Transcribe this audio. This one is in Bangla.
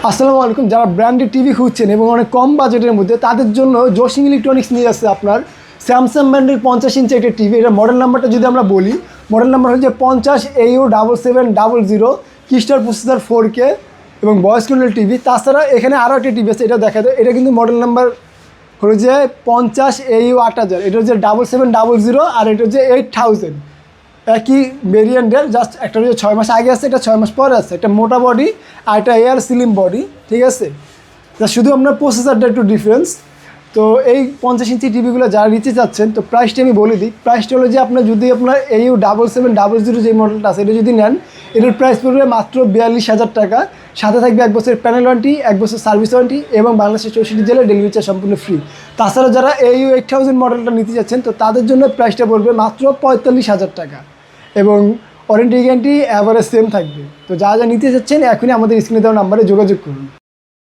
আসসালামু আলাইকুম। যারা ব্র্যান্ডেড টিভি খুঁজছেন এবং অনেক কম বাজেটের মধ্যে, তাদের জন্য জসিং ইলেকট্রনিক্স নিয়ে আসছে আপনার স্যামসাং ব্র্যান্ডের 50 ইঞ্চি একটা টিভি। এটা মডেল নাম্বারটা যদি আমরা বলি, মডেল নাম্বার হচ্ছে 50AU7700, ক্রিস্টাল প্রসেসর 4K এবং ভয়েস কন্ট্রোল টিভি। তাছাড়া এখানে আরও একটা টিভি আছে, এটা দেখা যায়। এটা কিন্তু মডেল নাম্বার হলো যে 50AU8000, এটা হচ্ছে 7700, আর এটা হচ্ছে 8000। একই ভেরিয়েন্টের, জাস্ট একটা হচ্ছে 6 মাস আগে আছে, এটা 6 মাস পরে আছে। একটা মোটা বডি আর একটা এয়ার সিলিম বডি, ঠিক আছে। তা শুধু আপনার প্রসেসরটা একটু ডিফারেন্স। তো এই 50 ইঞ্চি টিভিগুলো যারা নিতে চাচ্ছেন, তো প্রাইসটা আমি বলে দিই। প্রাইসটা হলো যে আপনার যদি আপনার AU7700 যে মডেলটা আছে, এটা যদি নেন, এটার প্রাইস পড়বে মাত্র 42,000 টাকা। সাথে থাকবে 1 বছরের প্যানেল ওয়ারেন্টি, 1 বছর সার্ভিস ওয়ারেন্টি এবং বাংলাদেশের 64 জেলায় ডেলিভারি চার্জ সম্পূর্ণ ফ্রি। তাছাড়া যারা AU8000 মডেলটা নিতে চাচ্ছেন, তো তাদের জন্য প্রাইসটা পড়বে মাত্র 45,000 টাকা এবং ওয়ারেন্টি গ্যারান্টি অ্যাভারেজ সেম থাকবে। তো যা যা নিতে চাচ্ছেন, এখনই আমাদের স্ক্রিনে দেওয়া নাম্বারে যোগাযোগ করুন।